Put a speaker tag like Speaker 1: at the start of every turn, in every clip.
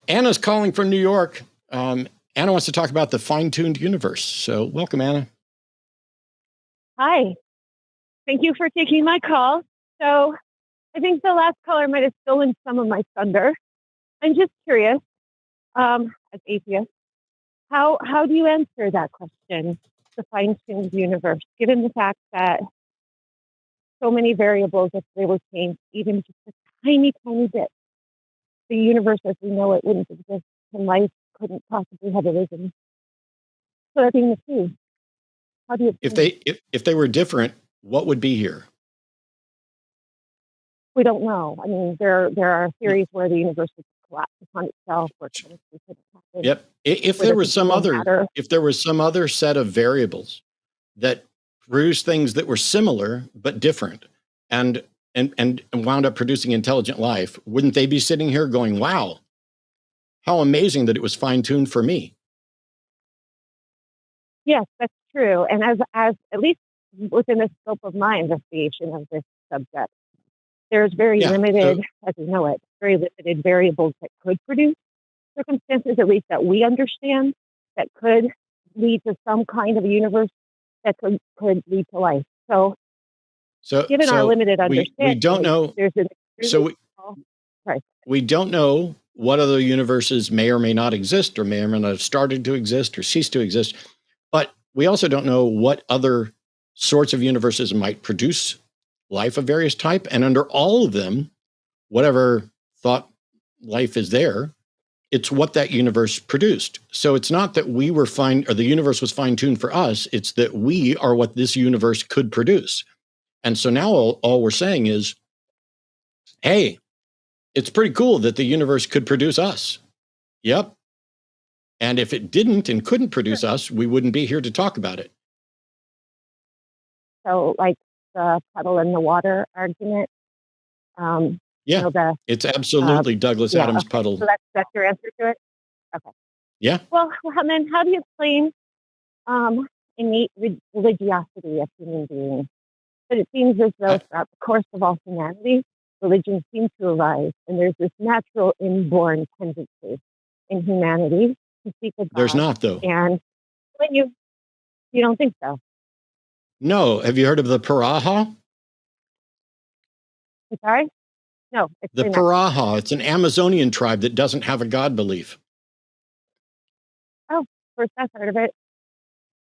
Speaker 1: Anna's calling from New York. Anna wants to talk about the fine-tuned universe. So welcome, Anna.
Speaker 2: Hi. Thank you for taking my call. So I think the last caller might have stolen some of my thunder. I'm just curious, as atheist, how do you answer that question, the fine-tuned universe, given the fact that so many variables, if they were changed even just a tiny, tiny bit, the universe as we know it wouldn't exist and life couldn't possibly have arisen. So that being the case, how do you
Speaker 1: if they were different, what would be here?
Speaker 2: We don't know. I mean, there are theories where the universe would collapse upon itself, where chemistry couldn't happen.
Speaker 1: Yep. If there was some other set of variables that produced things that were similar but different, and wound up producing intelligent life, wouldn't they be sitting here going, "Wow, how amazing that it was fine-tuned for me"?
Speaker 2: Yes, that's true. And as at least within the scope of my investigation of this subject, there's very limited, as we know it, very limited variables that could produce circumstances, at least that we understand, that could lead to some kind of universe that could lead to life. So given our limited understanding,
Speaker 1: we don't know. We don't know what other universes may or may not exist, or may or may not have started to exist or ceased to exist. But we also don't know what other sorts of universes might produce life of various type. And under all of them, whatever thought life is there, it's what that universe produced. So it's not that we were the universe was fine-tuned for us. It's that we are what this universe could produce. And so now all we're saying is, hey, it's pretty cool that the universe could produce us. Yep. And if it didn't and couldn't produce us, we wouldn't be here to talk about it.
Speaker 2: So like the puddle in the water argument.
Speaker 1: It's absolutely Douglas Adams' puddle.
Speaker 2: So that's your answer to it? Okay.
Speaker 1: Yeah.
Speaker 2: Well, then how do you explain innate religiosity of human beings? But it seems as though throughout the course of all humanity, religions seem to arise, and there's this natural inborn tendency in humanity to seek a God.
Speaker 1: There's not, though.
Speaker 2: And when you don't think so?
Speaker 1: No. Have you heard of the Piraha?
Speaker 2: I'm sorry? No.
Speaker 1: The Piraha. It's an Amazonian tribe that doesn't have a God belief.
Speaker 2: Oh, first I've heard of it.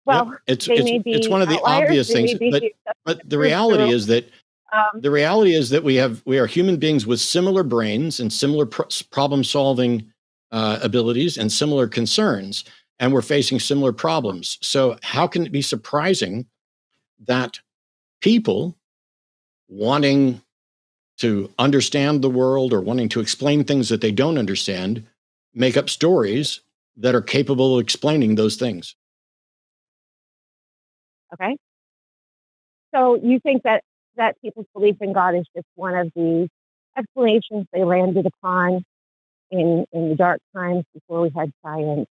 Speaker 2: Well,
Speaker 1: it's one of the obvious things, but the reality is that we are human beings with similar brains and similar problem-solving abilities and similar concerns, and we're facing similar problems. So how can it be surprising that people wanting to understand the world or wanting to explain things that they don't understand make up stories that are capable of explaining those things?
Speaker 2: Okay. So you think that people's belief in God is just one of the explanations they landed upon in the dark times before we had science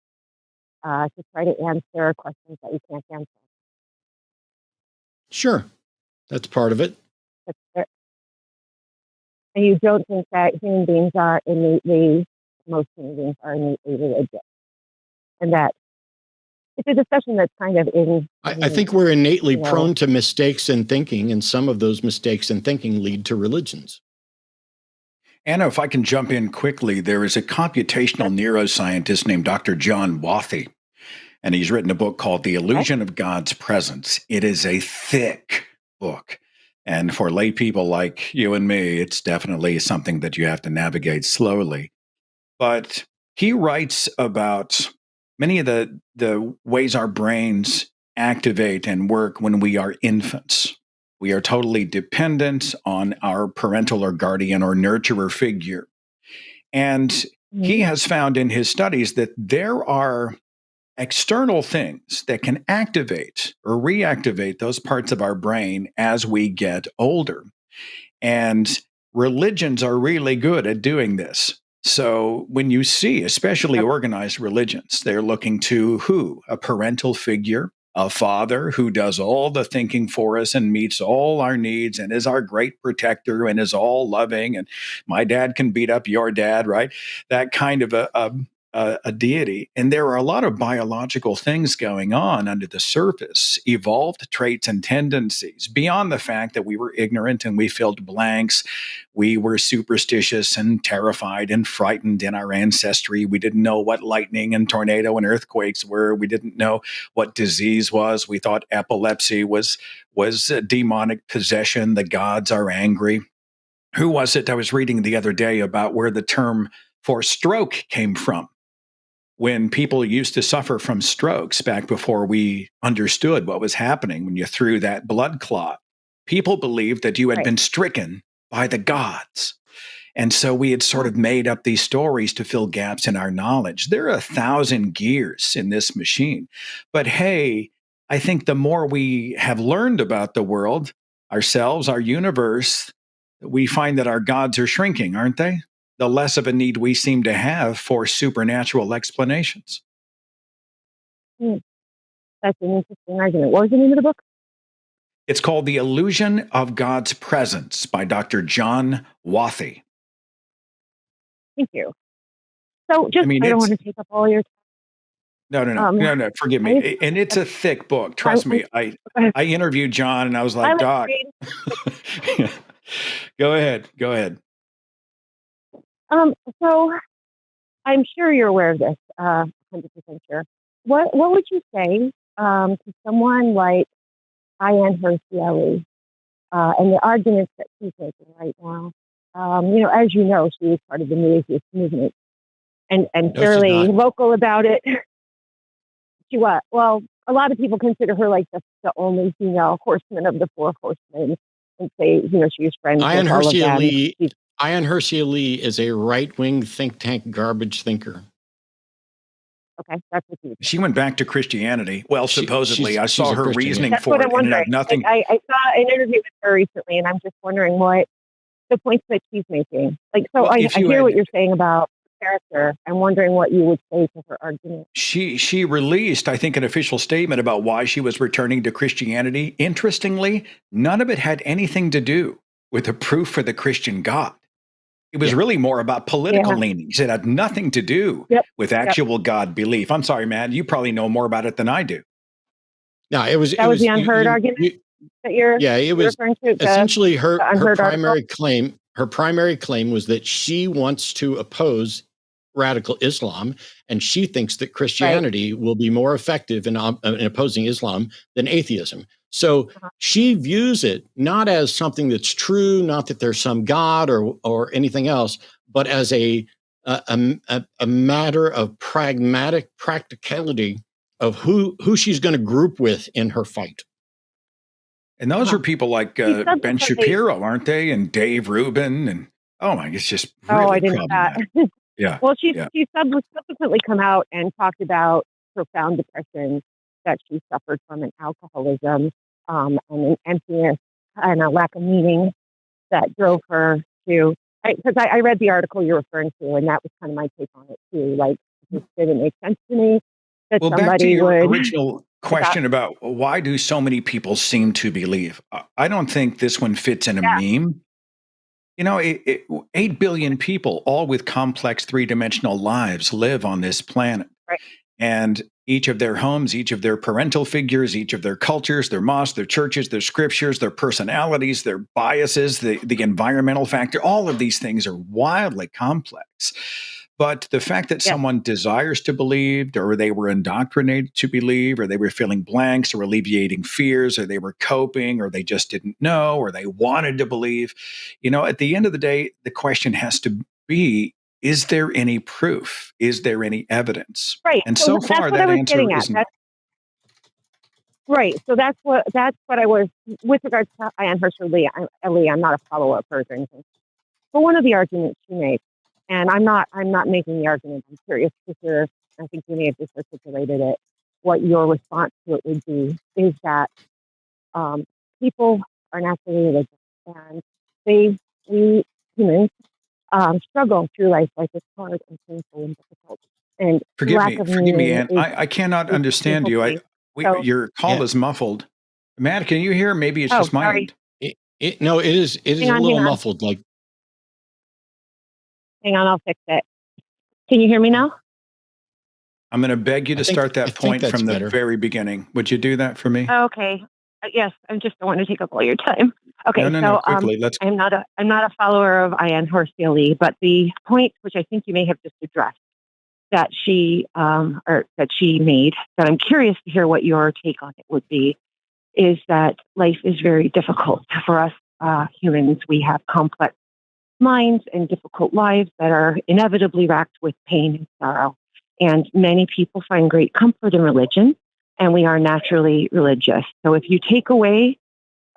Speaker 2: to try to answer questions that we can't answer?
Speaker 1: Sure. That's part of it.
Speaker 2: And you don't think that most human beings are innately religious? And that it's a discussion that's kind of
Speaker 1: I think we're innately prone to mistakes in thinking, and some of those mistakes in thinking lead to religions.
Speaker 3: Anna, if I can jump in quickly, there is a computational neuroscientist named Dr. John Wathy, and he's written a book called The Illusion of God's Presence. It is a thick book. And for lay people like you and me, it's definitely something that you have to navigate slowly. But he writes about many of the ways our brains activate and work when we are infants. We are totally dependent on our parental or guardian or nurturer figure. And he has found in his studies that there are external things that can activate or reactivate those parts of our brain as we get older. And religions are really good at doing this. So when you see, especially organized religions, they're looking to who? A parental figure a father who does all the thinking for us and meets all our needs and is our great protector and is all loving. And my dad can beat up your dad, right? That kind of a deity. And there are a lot of biological things going on under the surface, evolved traits and tendencies, beyond the fact that we were ignorant and we filled blanks. We were superstitious and terrified and frightened in our ancestry. We didn't know what lightning and tornado and earthquakes were. We didn't know what disease was. We thought epilepsy was a demonic possession. The gods are angry. Who was it I was reading the other day about where the term for stroke came from? When people used to suffer from strokes back before we understood what was happening when you threw that blood clot, people believed that you had been stricken by the gods. And so we had sort of made up these stories to fill gaps in our knowledge. There are 1,000 gears in this machine. But hey, I think the more we have learned about the world, ourselves, our universe, we find that our gods are shrinking, aren't they? The less of a need we seem to have for supernatural explanations.
Speaker 2: That's an interesting argument. What was the name of the book?
Speaker 3: It's called The Illusion of God's Presence by Dr. John Wathy.
Speaker 2: Thank you. So I don't want to take up all your time.
Speaker 3: No, forgive me. And it's a thick book. Trust me. I interviewed John and I was like, Doc, go ahead.
Speaker 2: So I'm sure you're aware of this, 100% sure. What would you say to someone like Ayaan Hirsi Ali and the arguments that she's making right now? As you know, she was part of the New Atheist movement and fairly vocal about it. She was. Well, a lot of people consider her like the only female horseman of the four horsemen and say, she was friends with all of them.
Speaker 1: Ayaan Hirsi Ali is a right-wing think tank garbage thinker.
Speaker 2: Okay, that's what you.
Speaker 3: She went back to Christianity. Well, supposedly, I saw her reasoning
Speaker 2: that's
Speaker 3: for
Speaker 2: what
Speaker 3: it.
Speaker 2: I'm wondering.
Speaker 3: Nothing.
Speaker 2: I saw an interview with her recently, and I'm just wondering what the points that she's making. I hear what you're saying about character. I'm wondering what you would say to her argument.
Speaker 3: She released, I think, an official statement about why she was returning to Christianity. Interestingly, none of it had anything to do with the proof for the Christian God. It was really more about political leanings. It had nothing to do with actual God belief. I'm sorry, man. You probably know more about it than I do.
Speaker 1: No, it was
Speaker 2: the unheard argument that you're referring to.
Speaker 1: Essentially, her primary claim. Her primary claim was that she wants to oppose radical Islam, and she thinks that Christianity will be more effective in opposing Islam than atheism. So she views it not as something that's true, not that there's some God or anything else, but as a matter of pragmatic practicality of who she's going to group with in her fight.
Speaker 3: And those are people like Ben Shapiro, aren't they? And Dave Rubin, and it's just really
Speaker 2: I didn't know that.
Speaker 3: Yeah.
Speaker 2: Well, she's subsequently come out and talked about profound depression that she suffered from, and alcoholism, and an emptiness and a lack of meaning that drove her to. Because I read the article you're referring to, and that was kind of my take on it too. Like, it didn't make sense to me that somebody
Speaker 3: back to your
Speaker 2: would.
Speaker 3: Original question about why do so many people seem to believe? I don't think this one fits in a meme. 8 billion people, all with complex three-dimensional lives, live on this planet.
Speaker 2: Right.
Speaker 3: And each of their homes, each of their parental figures, each of their cultures, their mosques, their churches, their scriptures, their personalities, their biases, the environmental factor, all of these things are wildly complex. But the fact that someone desires to believe, or they were indoctrinated to believe, or they were filling blanks, or alleviating fears, or they were coping, or they just didn't know, or they wanted to believe, at the end of the day, the question has to be, is there any proof? Is there any evidence?
Speaker 2: Right.
Speaker 3: And so far, that answer is no.
Speaker 2: Right. So that's what I was, with regards to Ayaan Hirsi Ali, I'm not a follower of hers or anything. But one of the arguments she makes, and I'm not making the argument, I'm curious to hear, I think you may have just articulated it, what your response to it would be, is that people are naturally religious, and we humans struggle through life like it's hard and painful and difficult. And
Speaker 3: forgive me, Anne. I cannot understand you.
Speaker 2: So,
Speaker 3: Your call
Speaker 1: Yeah.
Speaker 3: is muffled. Matt, can you hear? Maybe it's
Speaker 2: oh,
Speaker 3: just my
Speaker 2: sorry.
Speaker 3: end.
Speaker 1: No, it is a
Speaker 2: Hang
Speaker 1: little
Speaker 2: on.
Speaker 1: muffled. Like,
Speaker 2: Hang on, I'll fix it. Can you hear me now?
Speaker 3: I'm going to beg you to start
Speaker 1: I
Speaker 3: that
Speaker 1: think
Speaker 3: point
Speaker 1: that's
Speaker 3: from the
Speaker 1: better.
Speaker 3: very beginning. Would you do that for me?
Speaker 2: Okay. Yes, I just don't want to take up all your time. Okay,
Speaker 3: No, quickly. Let's.
Speaker 2: I'm not a follower of Ayaan Hirsi Ali, but the point, which I think you may have just addressed, that she made, that I'm curious to hear what your take on it would be, is that life is very difficult for us humans. We have complex minds and difficult lives that are inevitably racked with pain and sorrow. And many people find great comfort in religion, and we are naturally religious. So if you take away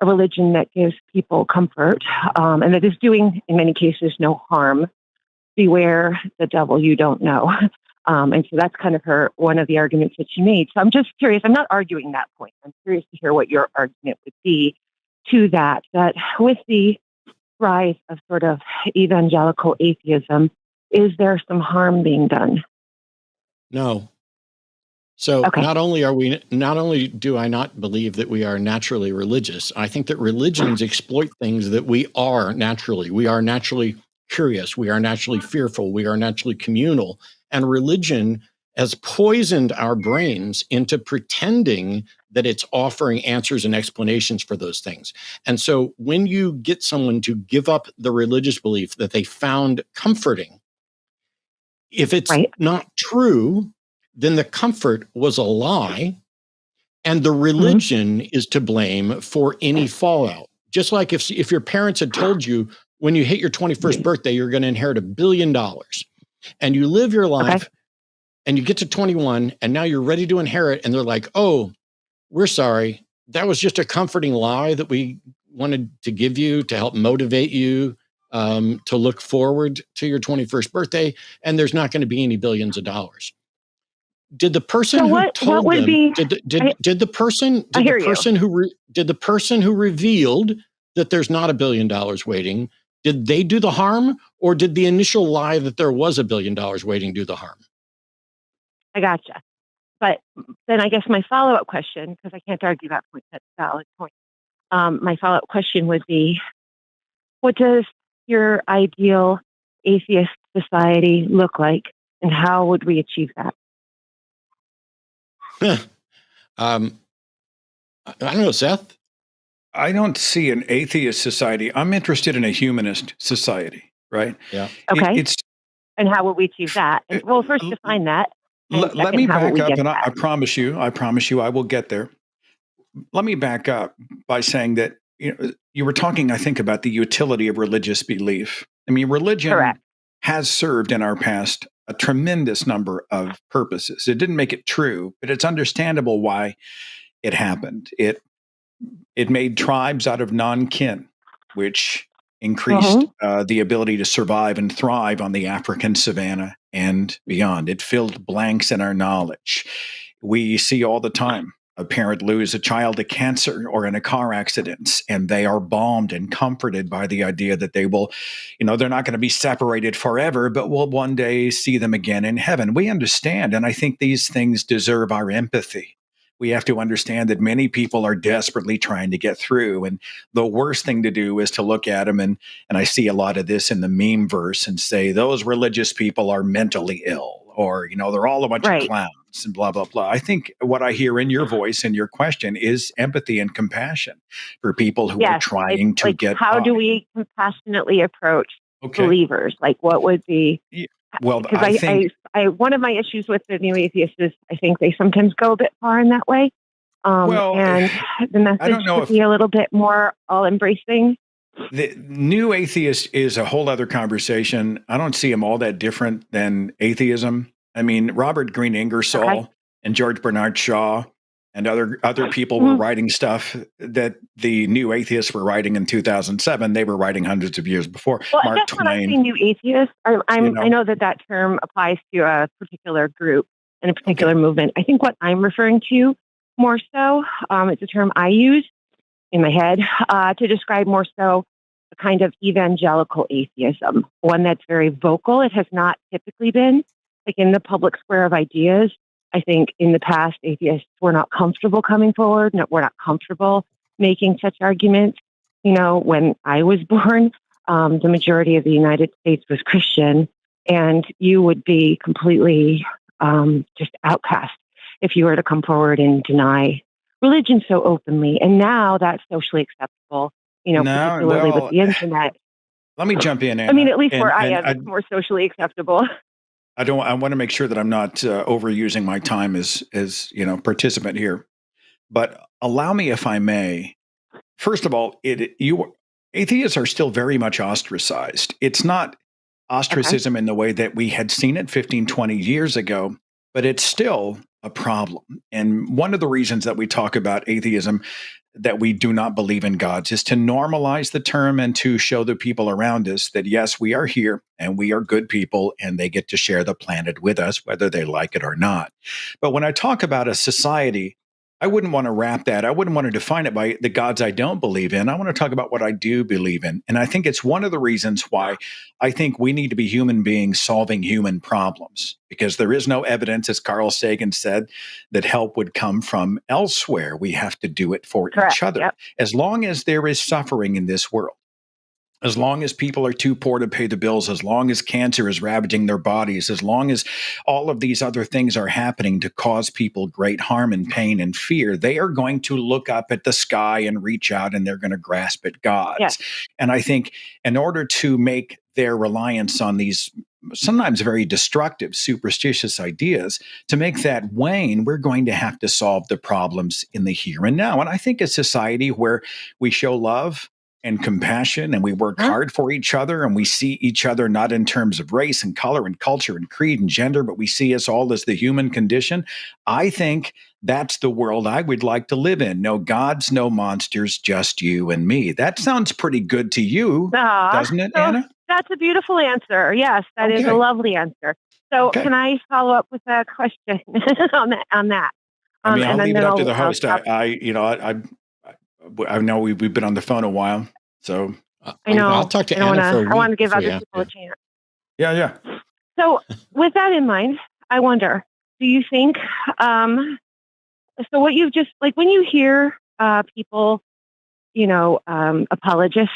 Speaker 2: a religion that gives people comfort, and that is doing, in many cases, no harm, beware the devil you don't know. And so that's kind of one of the arguments that she made. So I'm just curious. I'm not arguing that point. I'm curious to hear what your argument would be to that with the rise of sort of evangelical atheism, is there some harm being done?
Speaker 1: No. So
Speaker 2: Okay.
Speaker 1: not only do I not believe that we are naturally religious, I think that religions exploit things that we are naturally. We are naturally curious. We are naturally fearful. We are naturally communal. And religion has poisoned our brains into pretending that it's offering answers and explanations for those things. And so when you get someone to give up the religious belief that they found comforting, if it's
Speaker 2: Right.
Speaker 1: not true, then the comfort was a lie, and the religion is to blame for any fallout. Just like if your parents had told you when you hit your 21st birthday, you're going to inherit $1 billion, and you live your life and you get to 21 and now you're ready to inherit, and they're like, oh, we're sorry. That was just a comforting lie that we wanted to give you to help motivate you to look forward to your 21st birthday, and there's not going to be any billions of dollars. Did the person
Speaker 2: So
Speaker 1: who
Speaker 2: what
Speaker 1: told
Speaker 2: would
Speaker 1: them?
Speaker 2: be?
Speaker 1: Did the person who revealed that there's not $1 billion waiting? Did they do the harm, or did the initial lie that there was $1 billion waiting do the harm?
Speaker 2: I gotcha. But then I guess my follow-up question, because I can't argue that point, that's a valid point. My follow-up question would be, what does your ideal atheist society look like, and how would we achieve that?
Speaker 1: I don't know, Seth.
Speaker 3: I don't see an atheist society. I'm interested in a humanist society, right?
Speaker 1: Yeah.
Speaker 2: Okay. And how would we achieve that? And, well, first define that.
Speaker 3: Let me back up, and I promise you, I will get there. Let me back up by saying that you were talking, I think, about the utility of religious belief. I mean, religion has served in our past a tremendous number of purposes. It didn't make it true, but it's understandable why it happened. It made tribes out of non-kin, which increased the ability to survive and thrive on the African savanna and beyond. It filled blanks in our knowledge. We see all the time a parent lose a child to cancer or in a car accident, and they are balmed and comforted by the idea that they will, they're not going to be separated forever, but we'll one day see them again in heaven. We understand, and I think these things deserve our empathy. We have to understand that many people are desperately trying to get through. And the worst thing to do is to look at them. And I see a lot of this in the meme verse and say, those religious people are mentally ill, or, they're all a bunch of clowns and blah, blah, blah. I think what I hear in your voice and your question is empathy and compassion for people who are trying to get
Speaker 2: how do we compassionately approach believers? Like, what would be?
Speaker 3: Well,
Speaker 2: because
Speaker 3: I think
Speaker 2: one of my issues with the new atheists is I think they sometimes go a bit far in that way. And the message could be a little bit more all-embracing.
Speaker 3: The new atheist is a whole other conversation. I don't see them all that different than atheism. I mean, Robert Greene Ingersoll and George Bernard Shaw and other people were writing stuff that the new atheists were writing in 2007. They were writing hundreds of years before.
Speaker 2: Well,
Speaker 3: Mark
Speaker 2: I guess
Speaker 3: Twain.
Speaker 2: When I say new atheists, I know that term applies to a particular group and a particular movement. I think what I'm referring to more so, it's a term I use in my head to describe more so a kind of evangelical atheism, one that's very vocal. It has not typically been like in the public square of ideas I think in the past, atheists were not comfortable coming forward. No, we're not comfortable making such arguments. When I was born, the majority of the United States was Christian, and you would be completely just outcast if you were to come forward and deny religion so openly. And now that's socially acceptable, particularly with the internet.
Speaker 3: Let me jump in, Anna.
Speaker 2: I mean, at least where I am, it's more socially acceptable.
Speaker 3: I want to make sure that I'm not overusing my time as participant here, but allow me, if I may. First of all, atheists are still very much ostracized. It's not ostracism in the way that we had seen it 15, 20 years ago, but it's still a problem. And one of the reasons that we talk about atheism, that we do not believe in gods, is to normalize the term and to show the people around us that, yes, we are here and we are good people and they get to share the planet with us, whether they like it or not. But when I talk about a society, I wouldn't want to wrap that. I wouldn't want to define it by the gods I don't believe in. I want to talk about what I do believe in. And I think it's one of the reasons why I think we need to be human beings solving human problems, because there is no evidence, as Carl Sagan said, that help would come from elsewhere. We have to do it for each other. Yep. As long as there is suffering in this world, as long as people are too poor to pay the bills, as long as cancer is ravaging their bodies, as long as all of these other things are happening to cause people great harm and pain and fear, they are going to look up at the sky and reach out and they're going to grasp at gods. Yes. And I think in order to make their reliance on these sometimes very destructive, superstitious ideas, to make that wane, we're going to have to solve the problems in the here and now. And I think a society where we show love and compassion, and we work hard for each other, and we see each other not in terms of race and color and culture and creed and gender, but we see us all as the human condition. I think that's the world I would like to live in. No gods, no monsters, just you and me. That sounds pretty good to you, doesn't it, Anna?
Speaker 2: That's a beautiful answer. Yes, that is a lovely answer. So can I follow up with a question on that?
Speaker 3: I mean, I'll leave it up to the host. I know we've been on the phone a while, so
Speaker 2: I know.
Speaker 1: I'll talk to Anna for a week.
Speaker 2: I want to give other people a chance.
Speaker 3: Yeah.
Speaker 2: So, with that in mind, I wonder: do you think? So, what you've just when you hear people, apologists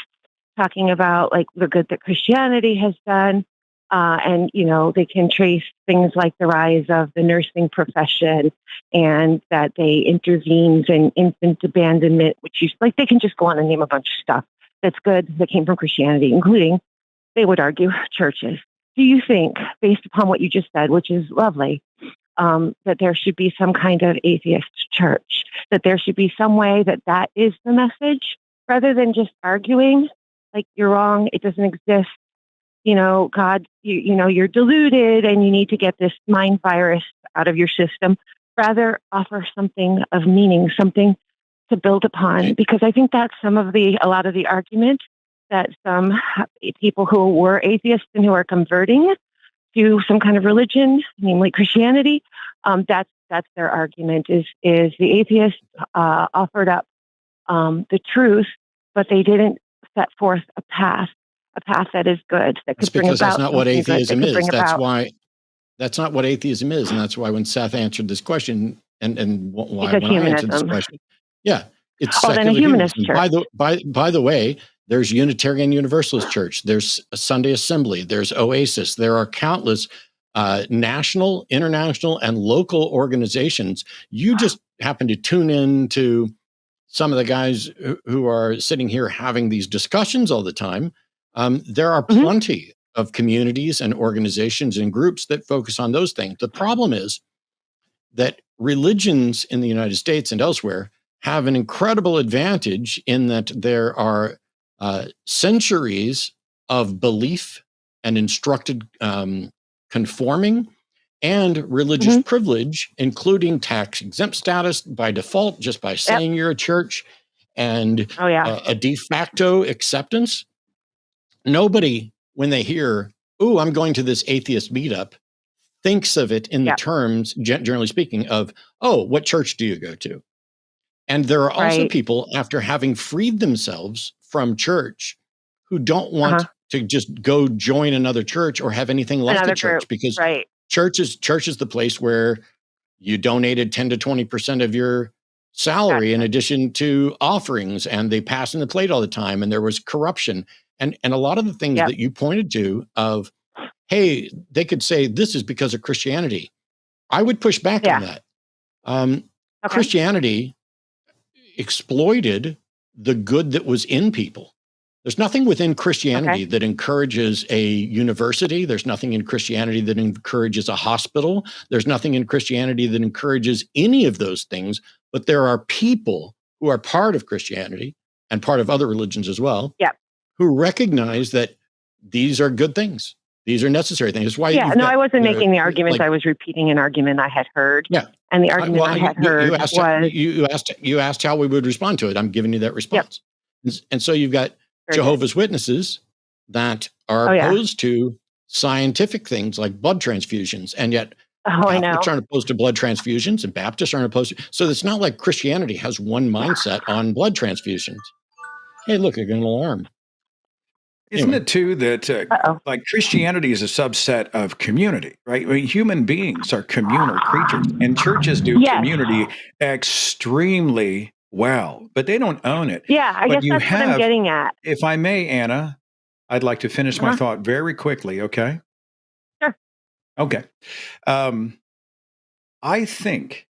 Speaker 2: talking about the good that Christianity has done, and they can trace things like the rise of the nursing profession, and that they intervened in infant abandonment, which they can just go on and name a bunch of stuff that's good that came from Christianity, including, they would argue, churches. Do you think, based upon what you just said, which is lovely, that there should be some kind of atheist church, that there should be some way that is the message, rather than just arguing you're wrong, it doesn't exist, God, you're deluded and you need to get this mind virus out of your system? Rather offer something of meaning, something to build upon, because I think that's a lot of the argument that some people who were atheists and who are converting to some kind of religion, namely Christianity, that's their argument is the atheists offered up the truth, but they didn't set forth a path that is good, that could bring about.
Speaker 1: That's not what atheism is. That's not what atheism is, and that's why when Seth answered this question, and why when I answered this question, it's secular humanism. By the way, there's Unitarian Universalist Church, there's a Sunday Assembly, there's Oasis, there are countless national, international, and local organizations. You just happen to tune in to some of the guys who are sitting here having these discussions all the time. There are plenty of communities and organizations and groups that focus on those things. The problem is that religions in the United States and elsewhere have an incredible advantage in that there are centuries of belief and instructed conforming and religious privilege, including tax-exempt status by default, just by saying you're a church, and a de facto acceptance. Nobody, when they hear, "Ooh, I'm going to this atheist meetup," thinks of it in the terms, generally speaking, of, "Oh, what church do you go to?" And there are also people, after having freed themselves from church, who don't want to just go join another church or have anything like the church, because church is the place where you donated 10 to 20% of your salary in addition to offerings, and they pass in the plate all the time, and there was corruption. And a lot of the things that you pointed to of, hey, they could say this is because of Christianity. I would push back on that. Christianity exploited the good that was in people. There's nothing within Christianity that encourages a university. There's nothing in Christianity that encourages a hospital. There's nothing in Christianity that encourages any of those things. But there are people who are part of Christianity and part of other religions as well, who recognize that these are good things. These are necessary things. That's why
Speaker 2: I wasn't making the argument. I was repeating an argument I had heard. And the argument I had heard was...
Speaker 1: You asked how we would respond to it. I'm giving you that response. And so you've got Jehovah's Witnesses that are opposed to scientific things like blood transfusions, and yet Catholics aren't opposed to blood transfusions, and Baptists aren't opposed to. So it's not like Christianity has one mindset on blood transfusions. Hey, look, I got an alarm.
Speaker 3: Isn't it too that like Christianity is a subset of community, right? I mean, human beings are communal creatures, and churches do community extremely well, but they don't own it.
Speaker 2: Yeah, I guess that's what I'm getting at.
Speaker 3: If I may, Anna, I'd like to finish my thought very quickly, okay?
Speaker 2: Sure.
Speaker 3: Okay. I think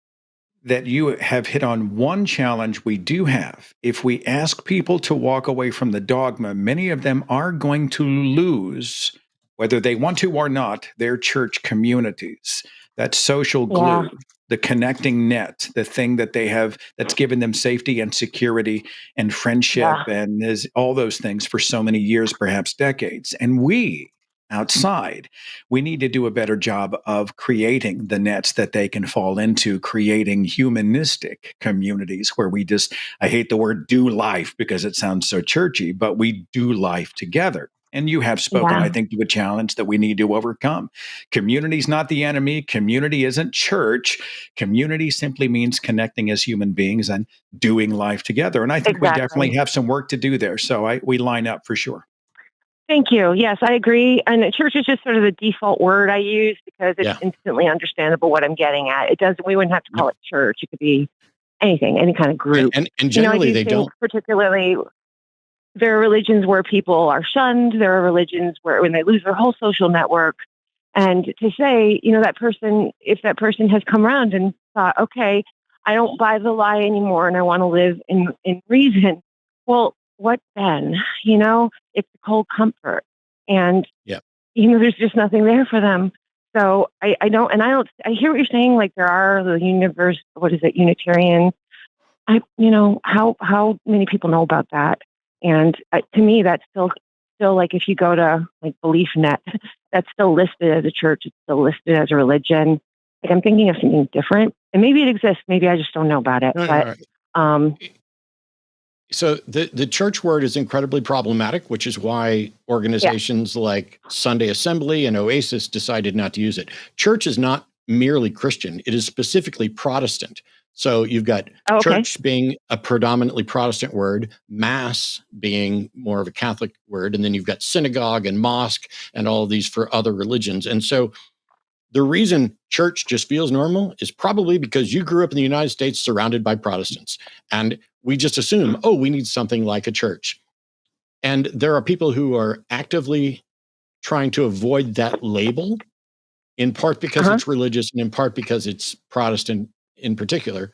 Speaker 3: that you have hit on one challenge we do have. If we ask people to walk away from the dogma, many of them are going to lose, whether they want to or not, their church communities. That social glue, the connecting net, the thing that they have that's given them safety and security and friendship and all those things for so many years, perhaps decades. And we, outside, we need to do a better job of creating the nets that they can fall into, creating humanistic communities where we just, I hate the word do life because it sounds so churchy, but we do life together. And you have spoken, I think, to a challenge that we need to overcome. Community is not the enemy. Community isn't church. Community simply means connecting as human beings and doing life together. And I think we definitely have some work to do there. So we line up for sure.
Speaker 2: Thank you. Yes, I agree. And church is just sort of the default word I use because it's instantly understandable what I'm getting at. We wouldn't have to call it church. It could be anything, any kind of group.
Speaker 1: And generally they don't.
Speaker 2: Particularly, there are religions where people are shunned. There are religions where when they lose their whole social network. And to say, that person, if that person has come around and thought, okay, I don't buy the lie anymore and I want to live in reason. Well, what then? It's a cold comfort. And, there's just nothing there for them. So I hear what you're saying. Like there are the Unitarian. How many people know about that? And to me, that's still like if you go to like BeliefNet, that's still listed as a church. It's still listed as a religion. Like I'm thinking of something different, and maybe it exists. Maybe I just don't know about it.
Speaker 1: So the church word is incredibly problematic, which is why organizations like Sunday Assembly and Oasis decided not to use it. Church is not merely Christian. It is specifically Protestant. So you've got church being a predominantly Protestant word, mass being more of a Catholic word, and then you've got synagogue and mosque and all of these for other religions. And so the reason church just feels normal is probably because you grew up in the United States surrounded by Protestants. And we just assume, we need something like a church. And there are people who are actively trying to avoid that label, in part because it's religious and in part because it's Protestant in particular.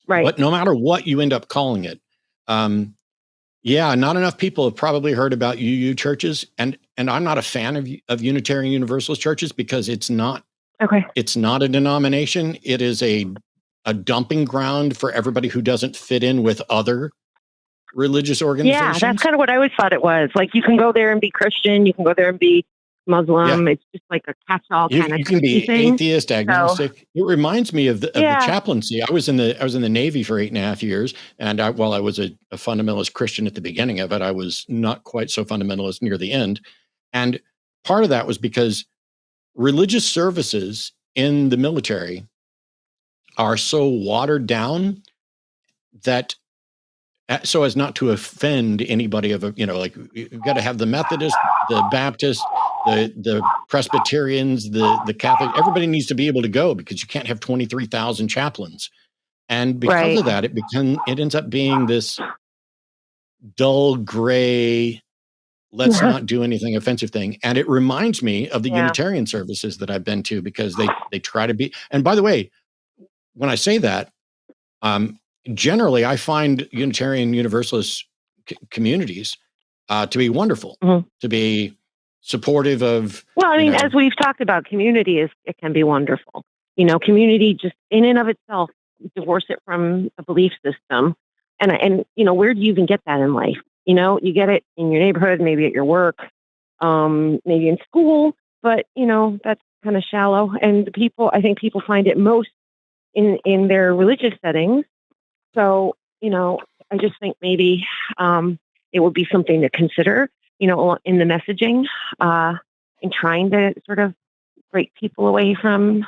Speaker 1: Right. But no matter what you end up calling it, not enough people have probably heard about UU churches. And I'm not a fan of Unitarian Universalist churches because it's not a denomination. It is a dumping ground for everybody who doesn't fit in with other religious organizations.
Speaker 2: Yeah, that's kind of what I always thought it was. Like you can go there and be Christian, you can go there and be Muslim. It's just like a catch-all kind of.
Speaker 1: You can be atheist, agnostic. So, it reminds me of the chaplaincy. I was in the Navy for 8.5 years, and while I was a fundamentalist Christian at the beginning of it, I was not quite so fundamentalist near the end. And part of that was because religious services in the military are so watered down that so as not to offend anybody you've got to have the Methodist, the Baptist, the Presbyterians, the Catholic, everybody needs to be able to go because you can't have 23,000 chaplains. And because of that, it ends up being this dull, gray, let's not do anything offensive thing. And it reminds me of the Unitarian services that I've been to because they try to be, and by the way, when I say that, generally I find Unitarian Universalist communities to be wonderful, to be supportive of.
Speaker 2: Well, I mean, as we've talked about, community it can be wonderful. Community just in and of itself, divorce it from a belief system. And where do you even get that in life? You get it in your neighborhood, maybe at your work, maybe in school, but that's kind of shallow. And I think people find it most in their religious settings. So, I just think maybe it would be something to consider, in the messaging, in trying to sort of break people away from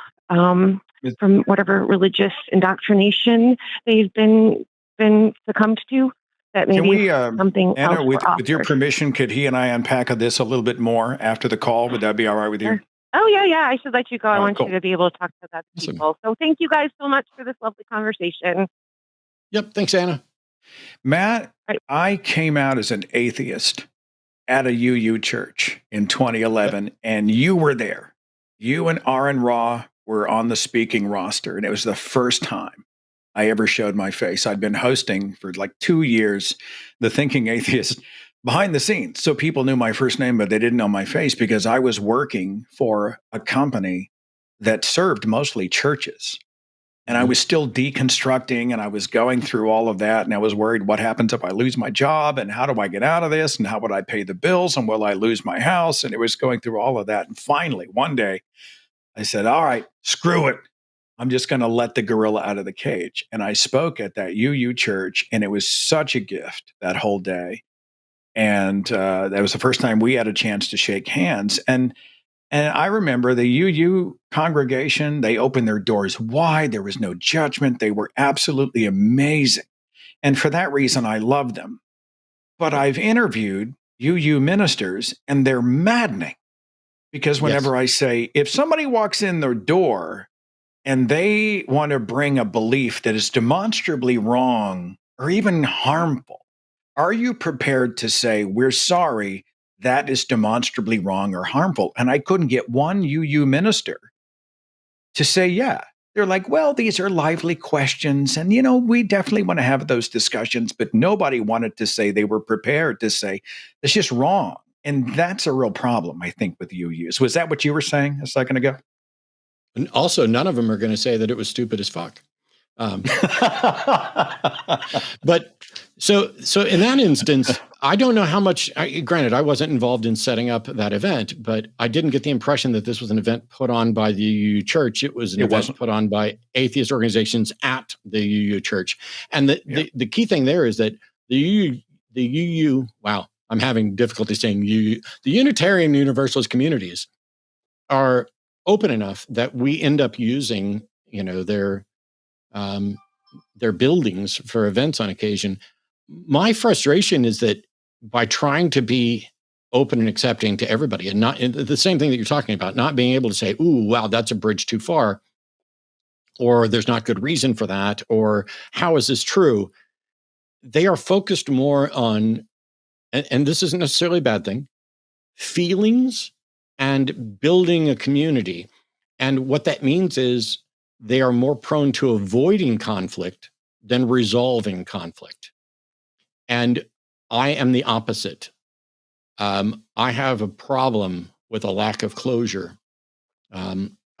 Speaker 2: whatever religious indoctrination they've been succumbed to. That maybe something
Speaker 3: Anna,
Speaker 2: else
Speaker 3: with your permission, could he and I unpack this a little bit more after the call? Would that be all right with you?
Speaker 2: Oh, yeah. I should let you go. I want you to be able to talk to that people. So thank you guys so much for this lovely conversation.
Speaker 1: Yep. Thanks, Anna.
Speaker 3: Matt, I came out as an atheist at a UU church in 2011, and you were there. You and Aaron Ra were on the speaking roster, and it was the first time I ever showed my face. I'd been hosting for like 2 years, the Thinking Atheist behind the scenes. So people knew my first name, but they didn't know my face because I was working for a company that served mostly churches. And I was still deconstructing, and I was going through all of that. And I was worried, what happens if I lose my job? And how do I get out of this? And how would I pay the bills? And will I lose my house? And it was going through all of that. And finally, one day, I said, all right, screw it. I'm just going to let the gorilla out of the cage. And I spoke at that UU church, and it was such a gift that whole day. And that was the first time we had a chance to shake hands. And I remember the UU congregation, they opened their doors wide. There was no judgment. They were absolutely amazing. And for that reason, I love them. But I've interviewed UU ministers, and they're maddening. Because whenever I say, if somebody walks in their door and they want to bring a belief that is demonstrably wrong or even harmful, are you prepared to say, we're sorry, that is demonstrably wrong or harmful? And I couldn't get one UU minister to say, yeah. They're like, well, these are lively questions. And, we definitely want to have those discussions. But nobody wanted to say they were prepared to say, it's just wrong. And that's a real problem, I think, with UUs. Was that what you were saying a second ago?
Speaker 1: And also, none of them are going to say that it was stupid as fuck. But so in that instance, I don't know how much, granted, I wasn't involved in setting up that event, but I didn't get the impression that this was an event put on by the UU church. It was an event put on by atheist organizations at the UU church. And the key thing there is that the UU, wow, I'm having difficulty saying UU, the Unitarian Universalist communities are open enough that we end up using, their buildings for events on occasion. My frustration is that by trying to be open and accepting to everybody, and not the same thing that you're talking about, not being able to say, ooh, wow, that's a bridge too far, or there's not good reason for that, or how is this true? They are focused more on, and this isn't necessarily a bad thing, feelings and building a community. And what that means is they are more prone to avoiding conflict than resolving conflict. And I am the opposite. I have a problem with a lack of closure.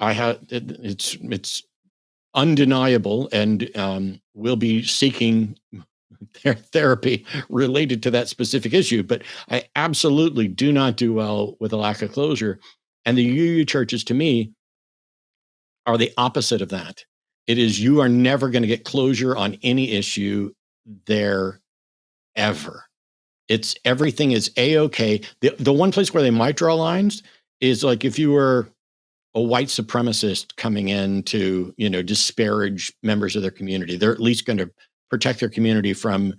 Speaker 1: It's undeniable, and we'll be seeking therapy related to that specific issue. But I absolutely do not do well with a lack of closure. And the UU churches, to me, are the opposite of that. It is, you are never going to get closure on any issue there ever. It's, everything is A-okay. The one place where they might draw lines is like if you were a white supremacist coming in to, disparage members of their community. They're at least going to protect their community from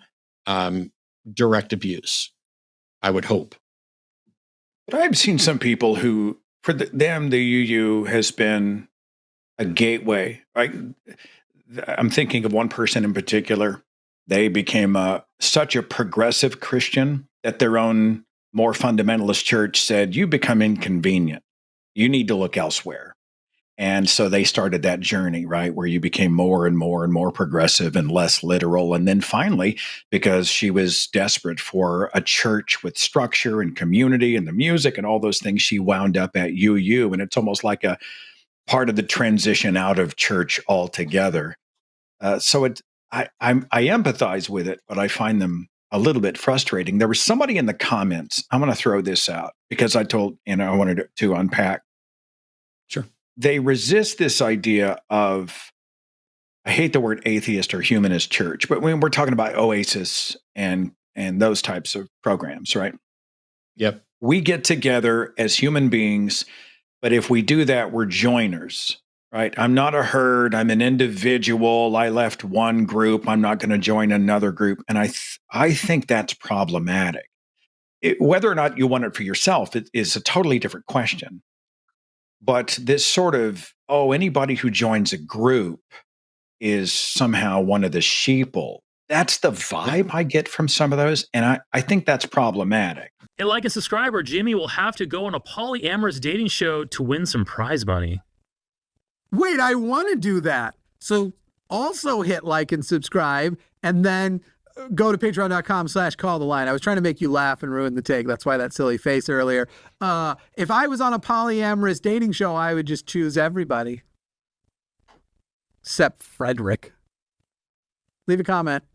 Speaker 1: direct abuse, I would hope.
Speaker 3: But I've seen some people who, for them, the UU has been a gateway. Right? I'm thinking of one person in particular. They became such a progressive Christian that their own more fundamentalist church said, "You become inconvenient. You need to look elsewhere." And so they started that journey, right, where you became more and more and more progressive and less literal. And then finally, because she was desperate for a church with structure and community and the music and all those things, she wound up at UU. And it's almost like a part of the transition out of church altogether. I empathize with it, but I find them a little bit frustrating. There was somebody in the comments. I'm going to throw this out because I wanted to unpack.
Speaker 1: Sure.
Speaker 3: They resist this idea of, I hate the word atheist or humanist church, but when we're talking about Oasis and those types of programs, right?
Speaker 1: Yep.
Speaker 3: We get together as human beings, but if we do that, we're joiners, right? I'm not a herd. I'm an individual. I left one group. I'm not going to join another group. And I think that's problematic. Whether or not you want it for yourself is a totally different question. But this sort of, anybody who joins a group is somehow one of the sheeple. That's the vibe I get from some of those. And I think that's problematic.
Speaker 4: And like a subscriber, Jimmy will have to go on a polyamorous dating show to win some prize money.
Speaker 5: Wait, I want to do that. So also hit like and subscribe, and then go to patreon.com/calltheline. I was trying to make you laugh and ruin the take. That's why that silly face earlier. If I was on a polyamorous dating show, I would just choose everybody. Except Frederick. Leave a comment.